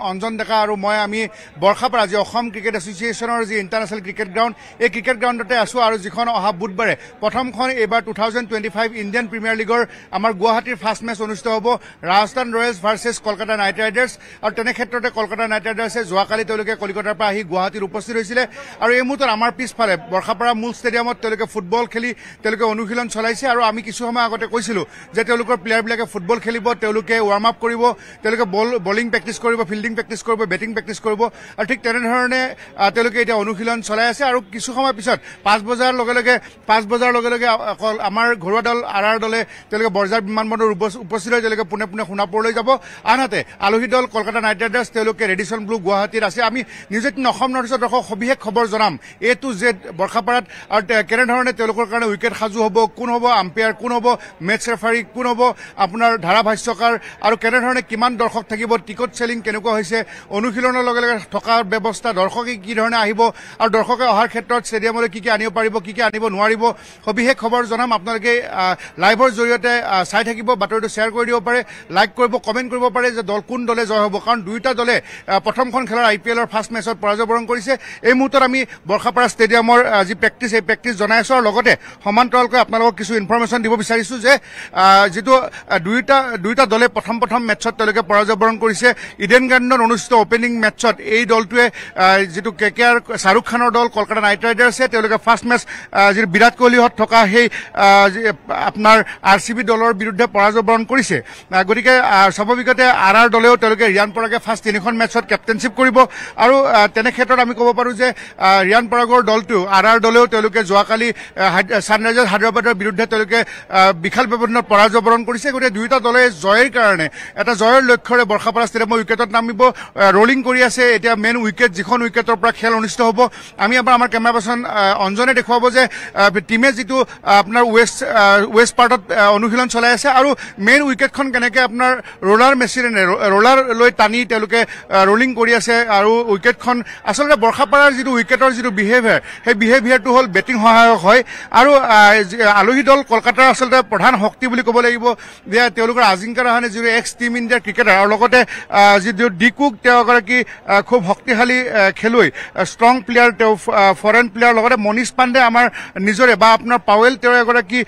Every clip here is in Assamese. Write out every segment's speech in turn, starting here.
অঞ্জন ডেকা আৰু মই আমি বৰ্ষাপাৰা যি অসম ক্ৰিকেট এছ'চিয়েশ্যনৰ যি ইণ্টাৰনেশ্যনেল ক্ৰিকেট গ্ৰাউণ্ড এই ক্ৰিকেট গ্ৰাউণ্ডতে আছোঁ আৰু যিখন অহা বুধবাৰে প্ৰথমখন এইবাৰ 2025 ইণ্ডিয়ান প্ৰিমিয়াৰ লীগৰ আমাৰ গুৱাহাটীৰ ফাৰ্ষ্ট মেচ অনুষ্ঠিত হ'ব Rajasthan Royals versus Kolkata night riders আৰু তেনে ক্ষেত্ৰতে কলকাতা নাইট ৰাইডাৰ্ছে যোৱাকালি তেওঁলোকে কলিকতাৰ পৰা আহি গুৱাহাটীত উপস্থিত হৈছিলে আৰু এই মুহূৰ্তত আমাৰ পিছফালে বৰ্ষাপাৰা মূল ষ্টেডিয়ামত তেওঁলোকে ফুটবল খেলি তেওঁলোকে অনুশীলন চলাইছে আৰু আমি কিছু সময় আগতে কৈছিলোঁ যে তেওঁলোকৰ প্লেয়াৰবিলাকে ফুটবল খেলিব তেওঁলোকে ৱাৰ্ম আপ কৰিব তেওঁলোকে বলিং প্ৰেক্টিছ কৰিব ফিল্ডিং প্ৰেক্টিছ কৰিব বেটিং প্ৰেক্টিছ কৰিব আৰু ঠিক তেনেধৰণে তেওঁলোকে এতিয়া অনুশীলন চলাই আছে আৰু কিছু সময় পিছত 5 বজাৰ লগে লগে আমাৰ ঘৰুৱা দল আৰ দলে তেওঁলোকে বৰঝাৰ বিমানবন্দৰ উপস্থিত হৈ তেওঁলোকে পোনে পোনে সোণাপুৰলৈ যাব আনহাতে আলহী দল কলকাতা নাইট ৰাইডাৰ্ছ তেওঁলোকে ৰেডিছন ব্লু গুৱাহাটীত আছে আমি নিউজ 18 অসম নৰ্থ ইষ্টৰ দৰ্শক সবিশেষ খবৰ জনাম A to Z বৰ্ষাপাৰাত আৰু কেনেধৰণে তেওঁলোকৰ কাৰণে উইকেট সাজু হ'ব কোন হ'ব আম্পায়াৰ কোন হ'ব মেচ ৰেফাৰী কোন হ'ব আপোনাৰ ধাৰাভাষ্যকাৰ আৰু কেনেধৰণে কিমান দৰ্শক থাকিব টিকট চেলিং কেনেকুৱা হৈছে অনুশীলনৰ লগে লগে থকাৰ ব্যৱস্থা দৰ্শকে কি ধৰণে আহিব আৰু দৰ্শকে অহাৰ ক্ষেত্ৰত ষ্টেডিয়ামলৈ কি আনিব পাৰিব কি আনিব নোৱাৰিব সবিশেষ খবৰ জনাম আপোনালোকে লাইভৰ জৰিয়তে চাই থাকিব বাতৰিটো শ্বেয়াৰ কৰি দিব পাৰে লাইক কৰিব কমেণ্ট কৰিব পাৰে যে দল কোন দলে জয় হ'ব কাৰণ দুয়োটা দলে প্ৰথমখন খেলৰ IPLৰ ফাৰ্ষ্ট মেচত পৰাজয় বৰণ কৰিছে এই মুহূৰ্তত আমি বৰ্ষাপাৰা ষ্টেডিয়ামৰ যি প্ৰেক্টিছ এই প্ৰেক্টিছ জনাই আছোঁ আৰু লগতে সমান্তৰালকৈ আপোনালোকক কিছু ইনফৰমেশ্যন দিব বিচাৰিছোঁ যে যিটো দুয়োটা দলে প্ৰথম মেটছত তেওঁলোকে পৰাজয় বৰণ কৰিছে ইডেন গাৰ্ডেনত অনুষ্ঠিত অপেনিং মেটছত এই দলটোৱে যিটো KKR শ্বাহৰুখ খানৰ দল কলকাতা নাইট ৰাইডাৰ্ছে তেওঁলোকে ফাৰ্ষ্ট মেচ যিটো বিৰাট কোহলিহঁত থকা সেই আপোনাৰ RCB দলৰ বিৰুদ্ধে পৰাজয় বৰণ কৰিছে গতিকে স্বাভাৱিকতে আৰ দলেও তেওঁলোকে ৰিয়ান পৰাগে ফাৰ্ষ্ট 3খন মেচত কেপ্টেইনশ্বিপ কৰিব আৰু তেনে ক্ষেত্ৰত আমি ক'ব পাৰোঁ যে ৰিয়ান পৰাগৰ দলটো আৰ দলেও তেওঁলোকে যোৱাকালি ছানৰাইজাৰ্ছ হায়দৰাবাদৰ বিৰুদ্ধে তেওঁলোকে বিশাল ব্যৱধানত পৰাজয় বৰণ কৰিছে গতিকে দুয়োটা দলে জয়ৰ কাৰণে এটা জয়ৰ লক্ষ্যৰে বৰ্ষাপাৰা ষ্টেডিয়ামৰ উইকেটত নামিব ৰোলিং কৰি আছে এতিয়া মেইন উইকেট যিখন উইকেটৰ পৰা খেল অনুষ্ঠিত হ'ব আমি এবাৰ আমাৰ কেমেৰা পাৰ্চন অঞ্জনে দেখুৱাব যে টিমে যিটো আপোনাৰ ৱেষ্ট পাৰ্টত অনুশীলন চলাই আছে আৰু মেইন উইকেটখন কেনেকৈ আপোনাৰ ৰোলাৰ লৈ টানি তেওঁলোকে ৰোলিং কৰি আছে আৰু উইকেটখন আচলতে বৰ্ষাপাৰাৰ যিটো উইকেটৰ যিটো বিহেভিয়াৰ সেই বিহেভিয়াৰটো হ'ল বেটিং সহায়ক হয় আৰু আলহী দল কলকাতাৰ আচলতে প্ৰধান শক্তি বুলি ক'ব লাগিব যে তেওঁলোকৰ আজিংক্য ৰাহানে যিটো এক্স টিম ইণ্ডিয়াৰ ক্ৰিকেটাৰ আৰু লগতে যিটো ডি কুক তেওঁ এগৰাকী খুব শক্তিশালী খেলুৱৈ ষ্ট্ৰং প্লেয়াৰ তেওঁ ফৰেন প্লেয়াৰ লগতে মনীষ পাণ্ডে আমাৰ নিজৰে বা আপোনাৰ পাৱেল তেওঁ এগৰাকী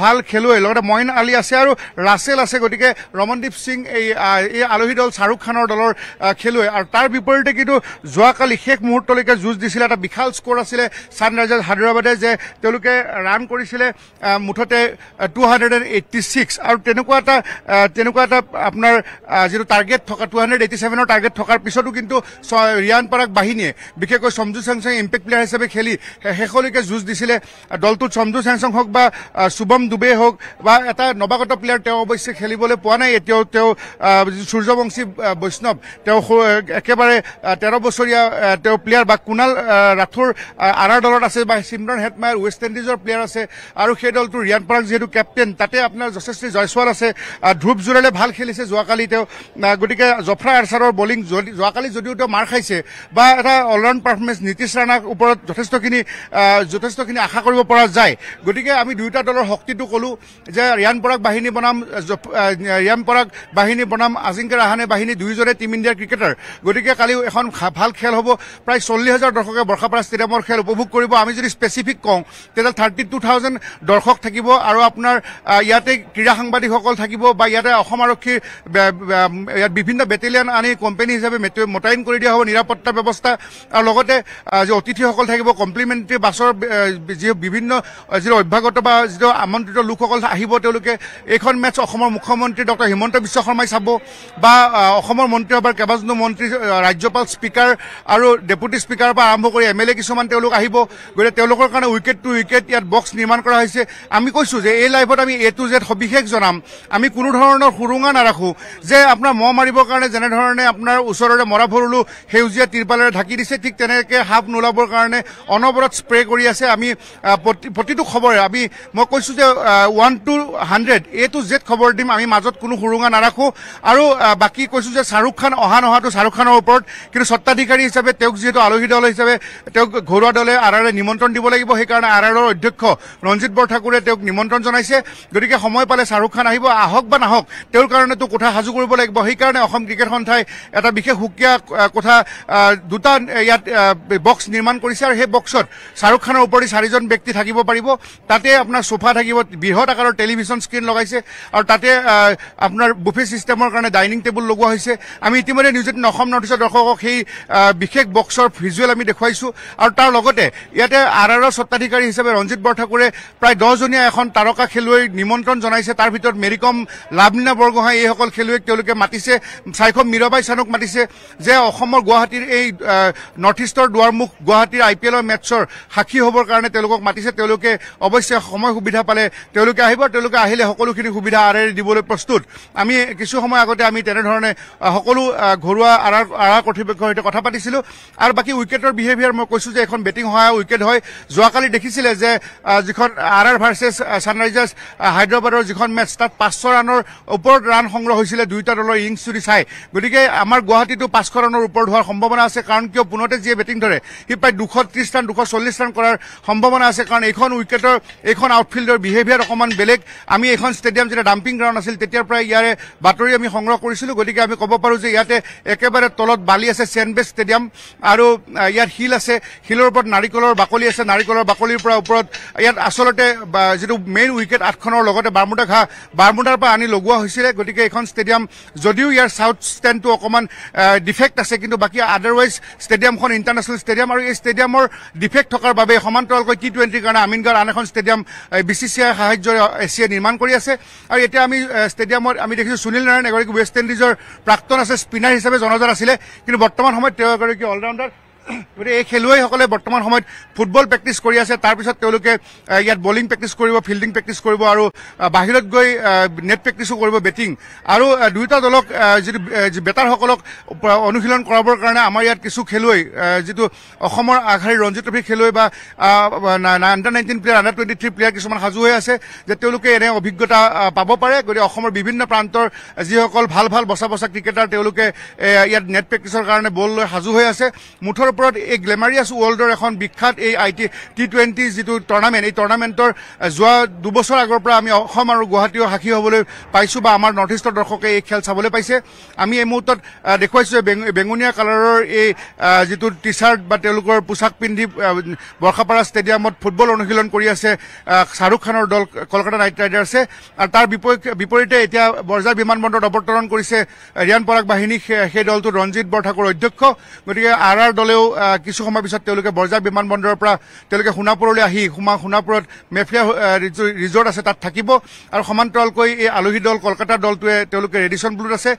ভাল খেলুৱৈ লগতে মইন আলী আছে আৰু ৰাছেল আছে গতিকে ৰমনদীপ সিং এই আলহী দল শ্বাহৰুখ খানৰ দলৰ খেলুৱৈ আৰু তাৰ বিপৰীতে কিন্তু যোৱাকালি শেষ মুহূৰ্তলৈকে যুঁজ দিছিলে এটা বিশাল স্ক'ৰ আছিলে ছানৰাইজাৰ্ছ হায়দৰাবাদে যে তেওঁলোকে ৰান কৰিছিলে মুঠতে 286 আৰু তেনেকুৱা এটা আপোনাৰ যিটো টাৰ্গেট থকা 287ৰ টাৰ্গেট থকাৰ পিছতো কিন্তু ৰিয়ান পৰাগ বাহিনীয়ে বিশেষকৈ সঞ্জু চেমছং ইম্পেক্ট প্লেয়াৰ হিচাপে খেলি শেষলৈকে যুঁজ দিছিলে দলটোত সঞ্জু চেমছং হওক বা শুভম দুবে হওক বা এটা নৱাগত প্লেয়াৰ তেওঁ অৱশ্যে খেলিবলৈ পোৱা নাই এতিয়াও তেওঁ সূৰ্যবংশী বৈষ্ণৱ তেওঁ একেবাৰে 13 বছৰীয়া তেওঁ প্লেয়াৰ বা কুণাল ৰাথোৰ আৰ দলত আছে বা চিমৰন হেটমায়াৰ ৱেষ্ট ইণ্ডিজৰ প্লেয়াৰ আছে আৰু সেই দলটো ৰিয়ান পৰাগ যিহেতু কেপ্টেইন তাতে আপোনাৰ যশস্বী জয়ছোৱাল আছে ধ্ৰুৱ জুৰেলে ভাল খেলিছে যোৱাকালি তেওঁ গতিকে জফ্ৰা আৰ্চাৰৰ বলিং যোৱাকালি যদিও তেওঁ মাৰ খাইছে বা এটা অলৰাউণ্ড পাৰফৰ্মেঞ্চ নীতিশ ৰাণাৰ ওপৰত যথেষ্টখিনি আশা কৰিব পৰা যায় গতিকে আমি দুয়োটা দলৰ শক্তিটো ক'লো যে ৰিয়ান পৰাগ বাহিনী বনাম আজিংক্য ৰাহানে বাহিনী দুয়োজনে টিম ইণ্ডিয়াৰ ক্ৰিকেটাৰ গতিকে কালি এখন ভাল খেল হ'ব প্ৰায় 40,000 দৰ্শকে বৰ্ষাপাৰা ষ্টেডিয়ামৰ খেল উপভোগ কৰিব আমি যদি স্পেচিফিক কওঁ তেতিয়া 32,000 দৰ্শক থাকিব আৰু আপোনাৰ ইয়াতে ক্ৰীড়া সাংবাদিকসকল থাকিব বা ইয়াতে অসম আৰক্ষীৰ ইয়াত বিভিন্ন বেটেলিয়ান আনি কোম্পানী হিচাপে মোতায়েন কৰি দিয়া হ'ব নিৰাপত্তা ব্যৱস্থা আৰু লগতে যি অতিথিসকল থাকিব কমপ্লিমেণ্টাৰী বাছৰ যি বিভিন্ন যিটো অভ্যাগত বা যিটো আমন্ত্ৰিত লোকসকল আহিব তেওঁলোকে এইখন মেচ অসমৰ মুখ্যমন্ত্ৰী ডক্টৰ হিমন্ত বিশ্ব শৰ্মাই চাব বা অসমৰ মন্ত্ৰীসভাৰ কেইবাজনো মন্ত্ৰী ৰাজ্যপাল স্পীকাৰ আৰু ডেপুটি স্পীকাৰৰ পৰা আৰম্ভ কৰি MLA কিছুমান তেওঁলোক আহিব গতিকে তেওঁলোকৰ কাৰণে উইকেট টু উইকেট ইয়াত বক্স নিৰ্মাণ কৰা হৈছে আমি কৈছোঁ যে এই লাইভত আমি A to Z সবিশেষ জনাম আমি কোনো ধৰণৰ সুৰুঙা নাৰাখোঁ যে আপোনাৰ মহ মাৰিবৰ কাৰণে যেনেধৰণে আপোনাৰ ওচৰৰে মৰা ভৰুলো সেউজীয়া তিৰপালেৰে ঢাকি দিছে ঠিক তেনেকৈ সাপ নোলাবৰ কাৰণে অনবৰত স্প্ৰে কৰি আছে আমি প্ৰতিটো খবৰে মই কৈছোঁ যে 1 to 100 A to Z খবৰ দিম আমি মাজত কোনো সুৰুঙা নাৰাখোঁ আৰু বাকী কৈছোঁ যে শ্বাহৰুখ খান অহা নহাটো শ্বাহৰুখ খানৰ ওপৰত কিন্তু স্বত্বাধিকাৰী হিচাপে তেওঁক যিহেতু আলহী দল হিচাপে তেওঁক ঘৰুৱা দলে আৰআৰে নিমন্ত্ৰণ দিব লাগিব সেইকাৰণে আৰআৰৰ অধ্যক্ষ ৰঞ্জিত বৰঠাকুৰে তেওঁক নিমন্ত্ৰণ জনাইছে গতিকে সময় পালে শ্বাহৰুখ খান আহিব আহক বা নাহক তেওঁৰ কাৰণেতো কোঠা সাজু কৰিব লাগিব সেইকাৰণে অসম ক্ৰিকেট সন্থাই সন্থাই এটা বিশেষ সুকীয়া কথা দুটা ইয়াত বক্স নিৰ্মাণ কৰিছে আৰু সেই বক্সত শ্বাহৰুখ খানৰ ওপৰি 4জন ব্যক্তি থাকিব পাৰিব তাতে আপোনাৰ সোফা থাকিব বৃহৎ আকাৰৰ টেলিভিছন স্ক্ৰীন লগাইছে আৰু তাতে আপোনাৰ বুফে সিস্টেমৰ কাৰণে ডাইনিং টেবুল লগোৱা হৈছে আমি ইতিমধ্যে নিউজ 18 অসম নৰ্থ ইষ্টৰ দৰ্শকক সেই বিশেষ বক্সৰ ভিজুৱেল আমি দেখুৱাইছো আৰু তাৰ লগতে ইয়াতে আৰআৰৰ স্বত্বাধিকাৰী হিচাপে ৰঞ্জিত বৰঠাকুৰে প্ৰায় 10জনীয়া এখন তাৰকা খেলুৱৈ নিমন্ত্ৰণ জনাইছে তাৰ ভিতৰত মেৰিকম লাভলীনা বৰগোহাঁই এইসকল খেলুৱৈক তেওঁলোকে মাতিছে সাইখম মীৰাবাই চানুক মাতিছে যে অসমৰ গুৱাহাটীৰ এই নৰ্থ ইষ্টৰ দুৱাৰমুখ গুৱাহাটীৰ IPLৰ মেটছৰ সাক্ষী হ'বৰ কাৰণে তেওঁলোকক মাতিছে তেওঁলোকে অৱশ্যে সময় সুবিধা পালে তেওঁলোকে আহিব তেওঁলোকে আহিলে সকলোখিনি সুবিধা আৰআৰ দিবলৈ প্ৰস্তুত আমি কিছু সময় আগতে আমি তেনেধৰণে সকলো ঘৰুৱা আৰআৰ কৰ্তৃপক্ষৰ সৈতে কথা পাতিছিলো আৰু বাকি উইকেটৰ বিহেভিয়াৰ মই কৈছো যে এখন বেটিং হয় উইকেট হয় যোৱাকালি দেখিছিলে যে যিখন আৰআৰ ভাৰ্চেছ ছানৰাইজাৰ্ছ হায়দৰাবাদৰ যিখন মেটছ তাত 500 ৰানৰ ওপৰত ৰান সংগ্ৰহ হৈছিলে দুইটা দলৰ ইনিংছ যদি চাই গতিকে আমাৰ গুৱাহাটীতো 500 ৰানৰ ওপৰত হোৱাৰ সম্ভাৱনা আছে কাৰণ কিয় পুনতে যিয়ে বেটিং ধৰে সি প্ৰায় 230 ৰান 240 ৰান কৰাৰ সম্ভাৱনা আছে কাৰণ এইখন উইকেটৰ এইখন আউটফিল্ডৰ বিহেভিয়াৰ অকমান বেলেগ আমি এইখন ষ্টেডিয়াম যেতিয়া ডাম্পিং গ্ৰাউণ্ড আছিল তেতিয়াৰ পৰাই ইয়াৰে বাতৰি আমি সংগ্ৰহ কৰিছিলো গতিকে আমি ক'ব পাৰো যে ইয়াতে একেবাৰে তলত বালি আছে চেণ্ডবেজ ষ্টেডিয়াম আৰু ইয়াত হিল আছে হিলৰ ওপৰত নাৰিকলৰ বাকলি আছে নাৰিকলৰ বাকলিৰ পৰা ওপৰত ইয়াত আচলতে যেটো মেইন উইকেট 8খনৰ লগতে বাৰমুডা ঘাঁহ বাৰমুডাৰ পৰা আনি লগোৱা হৈছিলে গতিকে এইখন ষ্টেডিয়াম যদিও ইয়াৰ সাউথ ষ্টেণ্ডটো অকমান ডিফেক্ট আছে কিন্তু বাকি আদাৰৱাইজ ষ্টেডিয়ামখন ইণ্টাৰনেশ্যনেল ষ্টেডিয়াম আৰু এই ষ্টেডিয়ামৰ ডিফেক্ট থকাৰ বাবে সমান্তৰালকৈ T20ৰ কাৰণে আমিনগাঁৱৰ আন এখন ষ্টেডিয়াম BCCI সাহায্যৰে এছিয়া নিৰ্মাণ কৰি আছে আৰু এতিয়া আমি ষ্টেডিয়ামত আমি দেখিছো সুনীল নাৰায়ণ এগৰাকী ৱেষ্ট ইণ্ডিজৰ প্ৰাক্তন আছে স্পিনাৰ হিচাপে জনজাত আছিলে কিন্তু বৰ্তমান সময়ত তেওঁ এগৰাকী অলৰাউণ্ডাৰ গতিকে এই খেলুৱৈসকলে বৰ্তমান সময়ত ফুটবল প্ৰেক্টিছ কৰি আছে তাৰপিছত তেওঁলোকে ইয়াত বলিং প্ৰেক্টিছ কৰিব ফিল্ডিং প্ৰেক্টিছ কৰিব আৰু বাহিৰত গৈ নেট প্ৰেক্টিছো কৰিব বেটিং আৰু দুইটা দলক যিটো বেটাৰসকলক অনুশীলন কৰাবৰ কাৰণে আমাৰ ইয়াত কিছু খেলুৱৈ যিটো অসমৰ আগশাৰীৰ ৰঞ্জী ট্ৰফি খেলুৱৈ বা আণ্ডাৰ 19 প্লেয়াৰ আণ্ডাৰ 23 প্লেয়াৰ কিছুমান সাজু হৈ আছে যে তেওঁলোকে এনে অভিজ্ঞতা পাব পাৰে গতিকে অসমৰ বিভিন্ন প্ৰান্তৰ যিসকল ভাল ভাল বচা ক্ৰিকেটাৰ তেওঁলোকে ইয়াত নেট প্ৰেক্টিছৰ কাৰণে বল লৈ সাজু হৈ আছে মুঠৰ ওপৰত এই গ্লেমাৰিয়াছ ৱৰ্ল্ডৰ এখন বিখ্যাত এই T20 যিটো টুৰ্ণামেণ্ট এই টুৰ্ণামেণ্টৰ যোৱা 2 বছৰ আগৰ পৰা আমি অসম আৰু গুৱাহাটীৰ সাক্ষী হ'বলৈ পাইছো বা আমাৰ নৰ্থ ইষ্টৰ দৰ্শকে এই খেল চাবলৈ পাইছে আমি এই মুহূৰ্তত দেখুৱাইছো বেঙুনীয়া কালাৰৰ এই যিটো টি-চাৰ্ট বা তেওঁলোকৰ পোছাক পিন্ধি বৰ্ষাপাৰা ষ্টেডিয়ামত ফুটবল অনুশীলন কৰি আছে শ্বাহৰুখ খানৰ দল কলকাতা নাইট ৰাইডাৰ্ছে আৰু তাৰ বিপৰীতে এতিয়া বৰঝাৰ বিমানবন্দৰত অৱতৰণ কৰিছে ৰিয়ান পৰাগ বাহিনী সেই দলটো ৰঞ্জিত বৰঠাকুৰ অধ্যক্ষ গতিকে আৰআৰ দলেও কিছু সময় পিছত তেওঁলোকে বৰঝাৰ বিমানবন্দৰৰ পৰা তেওঁলোকে সোণাপুৰলৈ আহি সোণাপুৰত মেফিয়া ৰিজৰ্ট আছে তাত থাকিব আৰু সমান্তৰালকৈ এই আলহী দল কলকাতাৰ দলটোৱে তেওঁলোকে ৰেডিশ্যন ব্লুত আছে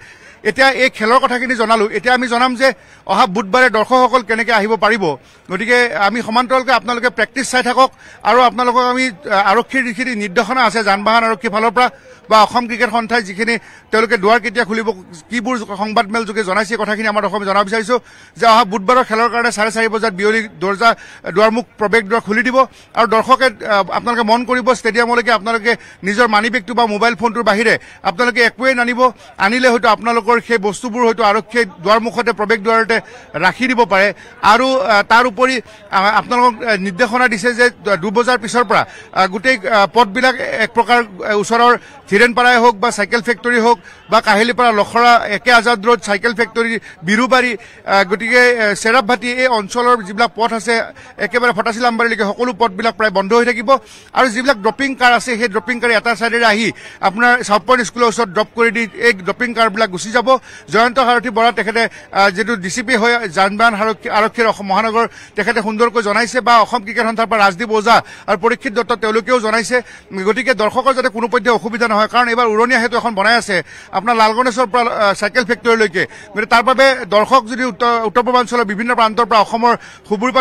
এতিয়া এই খেলৰ কথাখিনি জনালো এতিয়া আমি জনাম যে অহা বুধবাৰে দৰ্শকসকল কেনেকৈ আহিব পাৰিব গতিকে আমি সমান্তৰালকৈ আপোনালোকে প্ৰেক্টিছ চাই থাকক আৰু আপোনালোকক আমি আৰক্ষীৰ যিখিনি নিৰ্দেশনা আছে যান বাহন আৰক্ষীৰ ফালৰ পৰা বা অসম ক্ৰিকেট সন্থাই যিখিনি তেওঁলোকে দুৱাৰ কেতিয়া খুলিব কিবোৰ সংবাদমেল যোগে জনাইছে কথাখিনি আমাৰ অসমে জনাব বিচাৰিছো যে অহা বুধবাৰৰ খেলৰ কাৰণে 4:30 বজাত বিয়লি দুৱাৰমুখ প্ৰৱেশ দুৱাৰ খুলি দিব আৰু দৰ্শকে আপোনালোকে মন কৰিব ষ্টেডিয়ামলৈকে আপোনালোকে নিজৰ মানি বেগটো বা মোবাইল ফোনটোৰ বাহিৰে আপোনালোকে একোৱেই নানিব আনিলে হয়তো আপোনালোকৰ সেই বস্তুবোৰ হয়তো আৰক্ষীয়ে দুৱাৰমুখতে প্ৰৱেশ দুৱাৰতে ৰাখি দিব পাৰে আৰু তাৰ উপৰি আপোনালোকক নিৰ্দেশনা দিছে যে 2 বজাৰ পিছৰ পৰা গোটেই পথবিলাক এক প্ৰকাৰ ওচৰৰ ধীৰেনপাৰাই হওক বা চাইকেল ফেক্টৰী হওক বা কাহিলীপাৰা লখৰা একে Azad road cycle factory Birubari গতিকে চেৰাবভাটি এই অঞ্চলৰ যিবিলাক পথ আছে একেবাৰে ফটাচিলাম্বাৰীলৈকে সকলো পথবিলাক প্ৰায় বন্ধ হৈ থাকিব আৰু যিবিলাক ড্ৰপিং কাৰ আছে সেই ড্ৰপিং কাৰ এটা চাইডেৰে আহি আপোনাৰ চাউথ পইণ্ট স্কুলৰ ওচৰত ড্ৰপ কৰি দি এই ড্ৰপিং কাৰবিলাক গুচি যাব জয়ন্ত সাৰথী বৰা তেখেতে যিটো DCP হয় যান বাহন আৰক্ষীৰ অসম মহানগৰ তেখেতে সুন্দৰকৈ জনাইছে বা অসম ক্ৰিকেট সন্থাৰ পৰা ৰাজদীপ ওজা আৰু পৰীক্ষিত দত্ত তেওঁলোকেও জনাইছে গতিকে দৰ্শকৰ যাতে কোনো পধ্যে অসুবিধা নহয় কাৰণ এইবাৰ উৰণীয়া সেতু এখন বনাই আছে আপোনাৰ লালগণেশৰ পৰা চাইকেল ফেক্টৰীলৈকে গতিকে তাৰ বাবে দৰ্শক যদি উত্তৰ পূৰ্বাঞ্চলৰ বিভিন্ন প্ৰান্তৰ পৰা অসমৰ ধুবুৰীৰ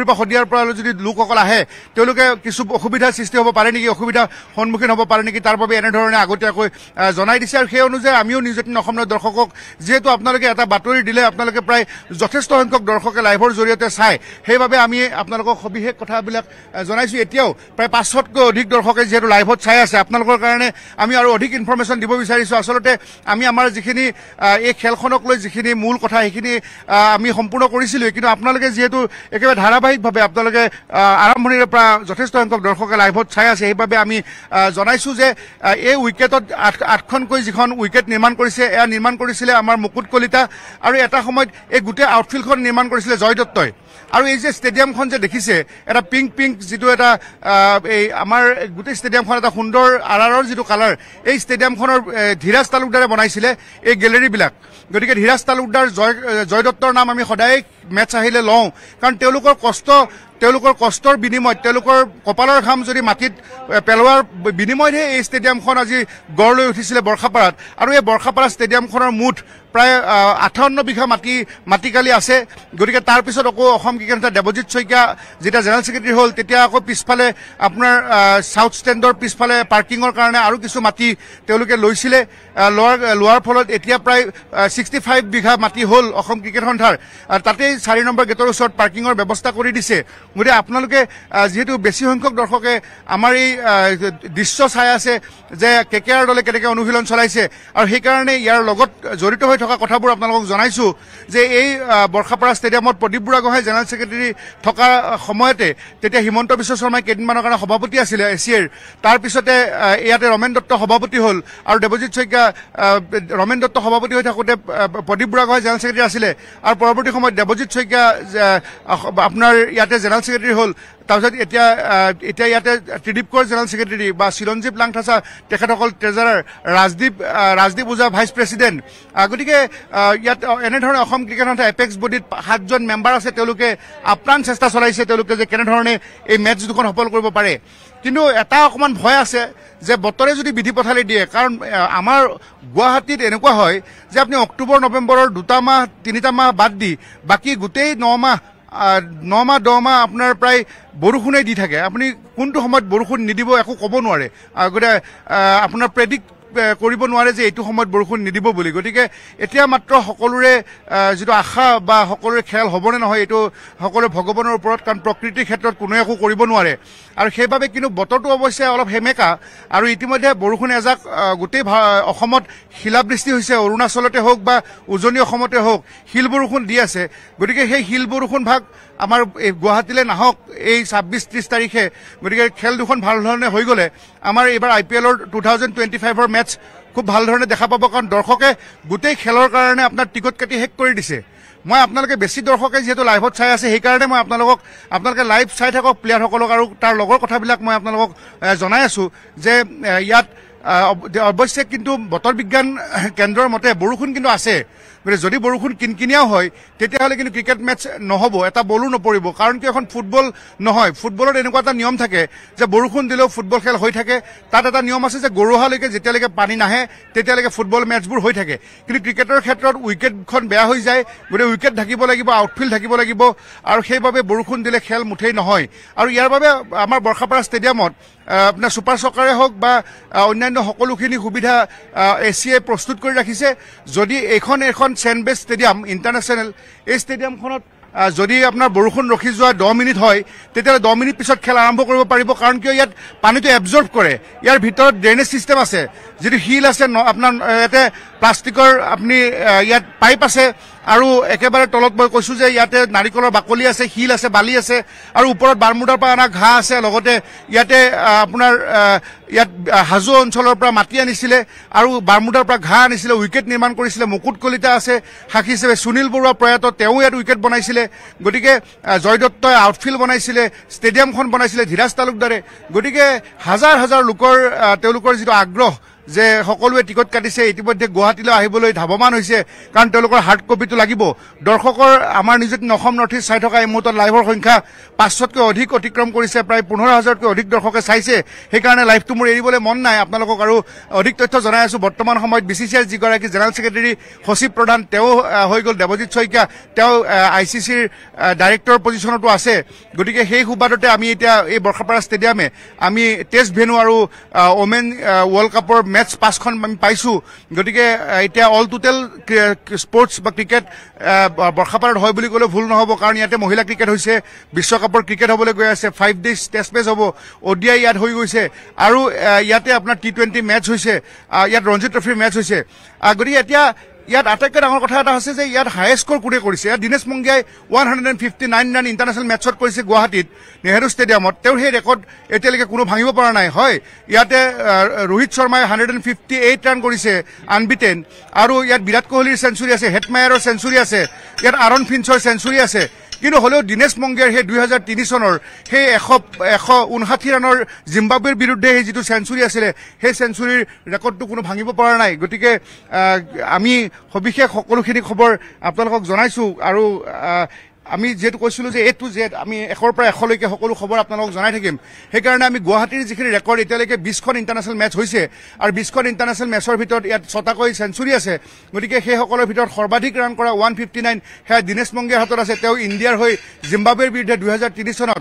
পৰা শদিয়াৰ পৰা যদি লোকসকল আহে তেওঁলোকে কিছু অসুবিধাৰ সৃষ্টি হ'ব পাৰে নেকি অসুবিধা সন্মুখীন হ'ব পাৰে নেকি তাৰ বাবে এনেধৰণে আগতীয়াকৈ জনাই দিছে আৰু সেই অনুযায়ী আমিও নিউজ 18 অসমৰ দৰ্শকক যিহেতু আপোনালোকে এটা বাতৰি দিলে আপোনালোকে প্ৰায় যথেষ্ট সংখ্যক দৰ্শকে লাইভৰ জৰিয়তে চাই সেইবাবে আমি আপোনালোকক সবিশেষ কথাবিলাক জনাইছো এতিয়াও প্ৰায় 500তকৈ অধিক দৰ্শকে যিহেতু লাইভত চাই আছে আপোনালোকৰ কাৰণে আমি আৰু অধিক ইনফৰমেশ্যন দিব বিচাৰিছোঁ আচলতে আমি আমাৰ যিখিনি এই খেলখনক লৈ যিখিনি মূল কথা সেইখিনি আমি সম্পূৰ্ণ কৰিছিলোঁ কিন্তু আপোনালোকে যিহেতু একেবাৰে ধাৰাবাহিকভাৱে আপোনালোকে আৰম্ভণিৰে পৰা যথেষ্ট সংখ্যক দৰ্শকে লাইভত চাই আছে সেইবাবে আমি জনাইছোঁ যে এই উইকেটত আঠখনকৈ যিখন উইকেট নিৰ্মাণ কৰিছে এয়া নিৰ্মাণ কৰিছিলে আমাৰ মুকুট কলিতা আৰু এটা সময়ত এই গোটেই আউটফিল্ডখন নিৰ্মাণ কৰিছিলে জয় দত্তই আৰু এই যে ষ্টেডিয়ামখন যে দেখিছে এটা পিংক যিটো এটা এই আমাৰ গোটেই ষ্টেডিয়ামখন এটা সুন্দৰ আৰাৰৰ যিটো কালাৰ এই ষ্টেডিয়ামখনৰ ধীৰাজ তালুকদাৰে বনাইছিলে এই গেলেৰীবিলাক গতিকে ধীৰাজ তালুকদাৰ জয় দত্তৰ নাম আমি সদায় মেটচ আহিলে লওঁ কাৰণ তেওঁলোকৰ কষ্টৰ বিনিময়ত তেওঁলোকৰ কপালৰ ঘাম যদি মাটিত পেলোৱাৰ বিনিময়তহে এই ষ্টেডিয়ামখন আজি গঢ় লৈ উঠিছিলে বৰ্ষাপাৰাত আৰু এই বৰ্ষাপাৰা ষ্টেডিয়ামখনৰ মুঠ প্ৰায় 58 বিঘা মাটিকালি আছে গতিকে তাৰ পিছত আকৌ অসম ক্ৰিকেট সন্থা দেৱজিৎ শইকীয়া যেতিয়া জেনেৰেল ছেক্ৰেটাৰী হ'ল তেতিয়া আকৌ পিছফালে আপোনাৰ চাউথ ষ্টেণ্ডৰ পিছফালে পাৰ্কিঙৰ কাৰণে আৰু কিছু মাটি তেওঁলোকে লৈছিলে লোৱাৰ ফলত এতিয়া প্ৰায় 65 বিঘা মাটি হ'ল অসম ক্ৰিকেট সন্থাৰ তাতেই 4 নম্বৰ গেটৰ ওচৰত পাৰ্কিঙৰ ব্যৱস্থা কৰি দিছে গতিকে আপোনালোকে যিহেতু বেছি সংখ্যক দৰ্শকে আমাৰ এই দৃশ্য চাই আছে যে কেকেআৰ দলে কেনেকৈ অনুশীলন চলাইছে আৰু সেইকাৰণে ইয়াৰ লগত জড়িত হৈ থকা কথাবোৰ আপোনালোকক জনাইছোঁ যে এই বৰ্ষাপাৰা ষ্টেডিয়ামত প্ৰদীপ বুঢ়াগোহাঁই জেনেৰেল ছেক্ৰেটাৰী থকা সময়তে তেতিয়া হিমন্ত বিশ্ব শৰ্মাই কেইদিনমানৰ কাৰণে সভাপতি আছিলে এছিয়াৰ তাৰপিছতে ইয়াতে ৰমেন দত্ত সভাপতি হ'ল আৰু দেৱজিৎ শইকীয়া ৰমেন দত্ত সভাপতি হৈ থাকোঁতে প্ৰদীপ বুঢ়াগোহাঁই জেনেৰেল ছেক্ৰেটাৰী আছিলে আৰু পৰৱৰ্তী সময়ত দেৱজিৎ শইকীয়া আপোনাৰ ইয়াতে জেনেৰেল ছেক্ৰেটাৰী হ'ল তাৰপিছত এতিয়া ইয়াতে ত্ৰিদীপ কৌৰ জেনেৰেল ছেক্ৰেটাৰী বা চিৰঞ্জীৱ লাংথাচা তেখেতসকল ট্ৰেজাৰাৰ ৰাজদীপ ওজা ভাইচ প্ৰেছিডেণ্ট গতিকে ইয়াত এনেধৰণে অসম ক্ৰিকেট সন্থা এপেক্স বডিত 7জন মেম্বাৰ আছে তেওঁলোকে আপ্ৰাণ চেষ্টা চলাইছে তেওঁলোকে যে কেনেধৰণে এই মেটচ দুখন সফল কৰিব পাৰে কিন্তু এটা অকণমান ভয় আছে যে বতৰে যদি বিধি পথালি দিয়ে কাৰণ আমাৰ গুৱাহাটীত এনেকুৱা হয় যে আপুনি অক্টোবৰ নৱেম্বৰৰ 2 মাহ 3 মাহ বাদ দি বাকী গোটেই 9 মাহ 10 মাহ আপোনাৰ প্ৰায় বৰষুণেই দি থাকে আপুনি কোনটো সময়ত বৰষুণ নিদিব একো ক'ব নোৱাৰে গতিকে আপোনাৰ প্ৰেডিক্ট কৰিব নোৱাৰে যে এইটো সময়ত বৰষুণ নিদিব বুলি গতিকে এতিয়া মাত্ৰ সকলোৰে যিটো আশা বা সকলোৰে খেল হ'বনে নহয় এইটো সকলোৰে ভগৱানৰ ওপৰত কাৰণ প্ৰকৃতিৰ ক্ষেত্ৰত কোনোৱে একো কৰিব নোৱাৰে আৰু সেইবাবে কিন্তু বতৰটো অৱশ্যে অলপ সেমেকা আৰু ইতিমধ্যে বৰষুণ এজাক গোটেই অসমত শিলাবৃষ্টি হৈছে অৰুণাচলতে হওক বা উজনি অসমতে হওক শিল বৰষুণ দি আছে গতিকে সেই শিল বৰষুণ ভাগ আমাৰ গুৱাহাটীলৈ নাহক এই 26-30 তাৰিখে গতিকে খেল দুখন ভাল ধৰণে হৈ গ'লে আমাৰ এইবাৰ IPLৰ 2025ৰ মেটচ খুব ভাল ধৰণে দেখা পাব কাৰণ দৰ্শকে গোটেই খেলৰ কাৰণে আপোনাৰ টিকট কাটি শেষ কৰি দিছে মই আপোনালোকে বেছি দৰ্শকে যিহেতু লাইভত চাই আছে সেইকাৰণে মই আপোনালোকে লাইভ চাই থাকক প্লেয়াৰসকলক আৰু তাৰ লগৰ কথাবিলাক মই আপোনালোকক জনাই আছোঁ যে ইয়াত অৱশ্যে কিন্তু বতৰ বিজ্ঞান কেন্দ্ৰৰ মতে বৰষুণ কিন্তু আছে গতিকে যদি বৰষুণ কিনকিনীয়াও হয় তেতিয়াহ'লে কিন্তু ক্ৰিকেট মেটচ নহ'ব এটা বলো নপৰিব কাৰণ কি এখন ফুটবল নহয় ফুটবলত এনেকুৱা এটা নিয়ম থাকে যে বৰষুণ দিলেও ফুটবল খেল হৈ থাকে তাত এটা নিয়ম আছে যে গৰুহালৈকে যেতিয়ালৈকে পানী নাহে তেতিয়ালৈকে ফুটবল মেটচবোৰ হৈ থাকে কিন্তু ক্ৰিকেটৰ ক্ষেত্ৰত উইকেটখন বেয়া হৈ যায় গতিকে উইকেট ঢাকিব লাগিব আউটফিল্ড ঢাকিব লাগিব আৰু সেইবাবে বৰষুণ দিলে খেল মুঠেই নহয় আৰু ইয়াৰ বাবে আমাৰ বৰ্ষাপাৰা ষ্টেডিয়ামত আপোনাৰ ছুপাৰ চকাৰে হওক বা অন্যান্য সকলোখিনি সুবিধা এছিয়াই প্ৰস্তুত কৰি ৰাখিছে যদি এখন চেণ্ড-বেছ ষ্টেডিয়াম ইণ্টাৰনেশ্যনেল এই ষ্টেডিয়ামখনত যদি আপোনাৰ বৰষুণ ৰখি যোৱা 10 মিনিট হয় তেতিয়াহ'লে 10 মিনিট পিছত খেল আৰম্ভ কৰিব পাৰিব কাৰণ কিয় ইয়াত পানীটো এবজৰ্ব কৰে ইয়াৰ ভিতৰত ড্ৰেইনেজ ছিষ্টেম আছে যিটো শিল আছে আপোনাৰ ইয়াতে প্লাষ্টিকৰ আপুনি ইয়াত পাইপ আছে আৰু একেবাৰে তলত মই কৈছোঁ যে ইয়াতে নাৰিকলৰ বাকলি আছে শিল আছে বালি আছে আৰু ওপৰত বাৰমুদাৰ পৰা অনা ঘাঁহ আছে লগতে ইয়াতে আপোনাৰ ইয়াত হাজো অঞ্চলৰ পৰা মাটি আনিছিলে আৰু বাৰমুদাৰ পৰা ঘাঁহ আনিছিলে উইকেট নিৰ্মাণ কৰিছিলে মুকুট কলিতা আছে সাক্ষী হিচাপে সুনীল বৰুৱা প্ৰয়াত তেওঁ ইয়াত উইকেট বনাইছিলে গতিকে জয় দত্তই আউটফিল্ড বনাইছিলে ষ্টেডিয়ামখন বনাইছিলে ধীৰাজ তালুকদাৰে গতিকে হাজাৰ হাজাৰ লোকৰ তেওঁলোকৰ যিটো আগ্ৰহ যে সকলোৱে টিকট কাটিছে ইতিমধ্যে গুৱাহাটীলৈ আহিবলৈ ধাৱমান হৈছে কাৰণ তেওঁলোকৰ হাৰ্ড কপিটো লাগিব দৰ্শকৰ আমাৰ নিজে অসম নৰ্থ ইষ্ট চাই থকা এই মুহূৰ্তত লাইভৰ সংখ্যা 500তকৈ অধিক অতিক্ৰম কৰিছে প্ৰায় 15,000তকৈ অধিক দৰ্শকে চাইছে সেইকাৰণে লাইভটো মোৰ এৰিবলৈ মন নাই আপোনালোকক আৰু অধিক তথ্য জনাই আছোঁ বৰ্তমান সময়ত BCCIৰ যিগৰাকী জেনেৰেল ছেক্ৰেটাৰী সচিব প্ৰধান তেওঁ হৈ গ'ল দেৱজিৎ শইকীয়া তেওঁ ICCৰ ডাইৰেক্টৰ পজিশ্যনতো আছে গতিকে সেই সুবাদতে আমি এতিয়া এই বৰ্ষাপাৰা ষ্টেডিয়ামে আমি টেষ্ট ভেনু আৰু ওমেন ৱৰ্ল্ড কাপৰ মেটচ 5খন আমি পাইছো গতিকে এতিয়া অল টোটেল স্পৰ্টছ বা ক্ৰিকেট বৰ্ষাপাৰাত হয় বুলি ক'লে ভুল নহ'ব কাৰণ ইয়াতে মহিলা ক্ৰিকেট হৈছে বিশ্বকাপৰ ক্ৰিকেট হ'বলৈ গৈ আছে 5 ডেজ টেষ্ট মেচ হ'ব ODI ইয়াত হৈ গৈছে আৰু ইয়াতে আপোনাৰ T20 মেচ হৈছে ইয়াত ৰঞ্জি ট্ৰফিৰ মেচ হৈছে গতিকে এতিয়া ইয়াত আটাইতকৈ ডাঙৰ কথা এটা হৈছে যে ইয়াত হায়েষ্ট স্ক'ৰ কোনে কৰিছে ইয়াত দিনেশ মংগিয়াই 159 ৰান ইণ্টাৰনেশ্যনেল মেটছত কৰিছে গুৱাহাটীত নেহেৰু ষ্টেডিয়ামত তেওঁৰ সেই ৰেকৰ্ড এতিয়ালৈকে কোনো ভাঙিব পৰা নাই হয় ইয়াতে ৰোহিত শৰ্মাই 158 ৰান কৰিছে আনবিটেন আৰু ইয়াত বিৰাট কোহলিৰ চেঞ্চুৰী আছে হেটমায়াৰৰ চেঞ্চুৰী আছে ইয়াত আৰন ফিঞ্চৰ চেঞ্চুৰী আছে কিন্তু হলেও দিনেশ মংগিয়াৰ সেই 2003 চনৰ সেই 159 ৰানৰ জিম্বাবৱেৰ বিৰুদ্ধে সেই যিটো চেঞ্চুৰী আছিলে সেই চেঞ্চুৰীৰ ৰেকৰ্ডটো কোনো ভাঙিব পৰা নাই গতিকে আমি সবিশেষ সকলোখিনি খবৰ আপোনালোকক জনাইছো আৰু আমি যেহেতু কৈছিলো যে A to Z আমি 1ৰ পৰা 100 লৈকে সকলো খবৰ আপোনালোকক জনাই থাকিম সেইকাৰণে আমি গুৱাহাটীৰ যিখিনি ৰেকৰ্ড এতিয়ালৈকে 20খন ইণ্টাৰনেশ্যনেল মেচ হৈছে আৰু 20খন ইণ্টাৰনেশ্যনেল মেচৰ ভিতৰত ইয়াত 6টাকৈ চেঞ্চুৰী আছে গতিকে সেই সকলৰ ভিতৰত সৰ্বাধিক ৰান কৰা 159 সেয়া দিনেশ মংগিয়াৰ হাতত আছে তেওঁ ইণ্ডিয়াৰ হৈ জিম্বাবৱেৰ বিৰুদ্ধে 2003 চনত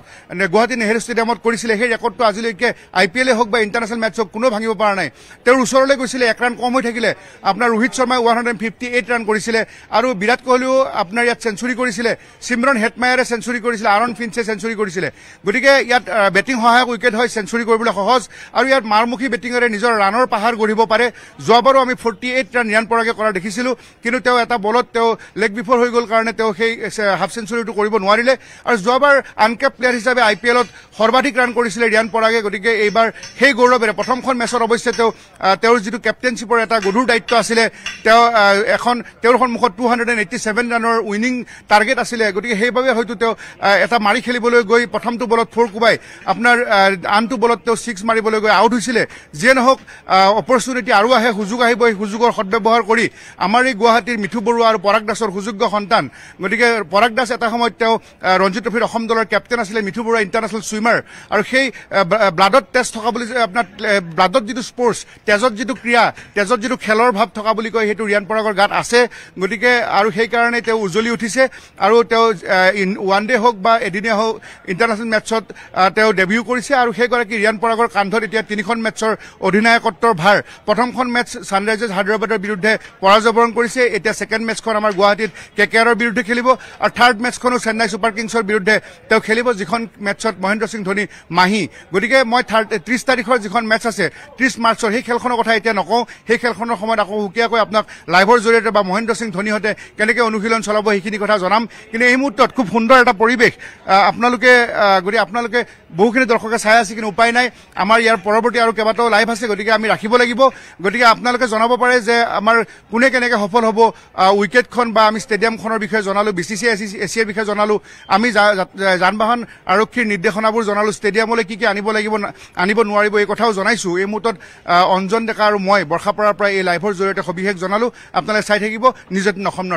গুৱাহাটী নেহেৰু ষ্টেডিয়ামত কৰিছিলে সেই ৰেকৰ্ডটো আজিলৈকে IPL হওক বা ইণ্টাৰনেশ্যনেল মেচ হওক কোনো ভাঙিব পৰা নাই তেওঁৰ ওচৰলৈ গৈছিলে 1 ৰান কম হৈ থাকিলে আপোনাৰ ৰোহিত শৰ্মাই 158 ৰান কৰিছিলে আৰু বিৰাট কোহলিও আপোনাৰ ইয়াত চেঞ্চুৰী কৰিছিলে সিমৰন হেটমায়াৰে চেঞ্চুৰী কৰিছিলে আৰন ফিঞ্চে চেঞ্চুৰী কৰিছিলে গতিকে ইয়াত বেটিং সহায়ক উইকেট হয় চেঞ্চুৰী কৰিবলৈ সহজ আৰু ইয়াত মাৰমুখী বেটিঙেৰে নিজৰ ৰানৰ পাহাৰ গঢ়িব পাৰে যোৱাবাৰো আমি 48 ৰান ৰিয়ান পৰাগে কৰা দেখিছিলো কিন্তু তেওঁ এটা বলত তেওঁ লেগ বিফৰ হৈ গ'ল কাৰণে তেওঁ সেই হাফ চেঞ্চুৰীটো কৰিব নোৱাৰিলে আৰু যোৱাবাৰ আনকেপ প্লেয়াৰ হিচাপে IPLত সৰ্বাধিক ৰান কৰিছিলে ৰিয়ান পৰাগে গতিকে এইবাৰ সেই গৌৰৱেৰে প্ৰথমখন মেচত অৱশ্যে তেওঁৰ যিটো কেপ্টেইনশ্বিপৰ এটা গধুৰ দায়িত্ব আছিলে তেওঁ তেওঁৰ সন্মুখত 287 ৰানৰ উইনিং টাৰ্গেট আছিলে গতিকে সেইবাবে হয়তো তেওঁ এটা মাৰি খেলিবলৈ গৈ প্ৰথমটো বলত 4 কোবাই আপোনাৰ আনটো বলত তেওঁ 6 মাৰিবলৈ গৈ আউট হৈছিলে যিয়ে নহওক অপৰচুনিটি আৰু আহে সুযোগ আহিব এই সুযোগৰ সদ্ব্যৱহাৰ কৰি আমাৰ এই গুৱাহাটীৰ মিঠু বৰুৱা আৰু পৰাগ দাসৰ সুযোগ্য সন্তান গতিকে পৰাগ দাস এটা সময়ত তেওঁ ৰঞ্জি ট্ৰফিৰ অসম দলৰ কেপ্টেইন আছিলে মিঠু বৰুৱা ইণ্টাৰনেশ্যনেল সুইমাৰ আৰু সেই ব্লাডত তেজ থকা বুলি আপোনাৰ ব্লাডত যিটো স্পৰ্টছ তেজত যিটো ক্ৰীড়া তেজত যিটো খেলৰ ভাৱ থকা বুলি কয় সেইটো ৰিয়ান পৰাগৰ গাত আছে গতিকে আৰু সেইকাৰণে তেওঁ উজ্বলি উঠিছে আৰু তেওঁ ওৱান ডে হওক বা এদিনীয়া হওক ইণ্টাৰনেশ্যনেল মেটছত তেওঁ ডেবিউ কৰিছে আৰু সেইগৰাকী ৰিয়ান পৰাগৰ কান্ধত এতিয়া 3খন মেটছৰ অধিনায়কত্বৰ ভাৰ প্ৰথমখন মেটছ ছানৰাইজাৰ্ছ হায়দৰাবাদৰ বিৰুদ্ধে পৰাজয় বৰণ কৰিছে এতিয়া ছেকেণ্ড মেটছখন আমাৰ গুৱাহাটীত KKRৰ বিৰুদ্ধে খেলিব আৰু থাৰ্ড মেটছখনো চেন্নাই ছুপাৰ কিংছৰ বিৰুদ্ধে তেওঁ খেলিব যিখন মেটছত মহেন্দ্ৰ সিং ধোনী মাহী গতিকে মই 30 তাৰিখৰ যিখন মেটছ আছে 30 মাৰ্চৰ সেই খেলখনৰ কথা এতিয়া নকওঁ সেই খেলখনৰ সময়ত আকৌ সুকীয়াকৈ আপোনাক লাইভৰ জৰিয়তে বা মহেন্দ্ৰ সিং ধোনীহঁতে কেনেকৈ অনুশীলন চলাব সেইখিনি কথা জনাম কিন্তু এই মুহূৰ্তত খুব সুন্দৰ এটা পৰিৱেশ আপোনালোকে বহুখিনি দৰ্শকে চাই আছে কিন্তু উপায় নাই আমাৰ ইয়াৰ পৰৱৰ্তী আৰু কেইবাটাও লাইভ আছে গতিকে আমি ৰাখিব লাগিব গতিকে আপোনালোকে জনাব পাৰে যে আমাৰ কোনে কেনেকৈ সফল হ'ব উইকেটখন বা আমি ষ্টেডিয়ামখনৰ বিষয়ে জনালো BCCI এছিয়াৰ বিষয়ে জনালো আমি যান বাহন আৰক্ষীৰ নিৰ্দেশনাবোৰ জনালো ষ্টেডিয়ামলৈ কি আনিব নোৱাৰিব এই কথাও জনাইছো এই মুহূৰ্তত অঞ্জন ডেকা আৰু মই বৰ্ষাপাৰাৰ পৰা এই লাইভৰ জৰিয়তে সবিশেষ জনালো আপোনালোকে চাই থাকিব নিউজ 18 অসম।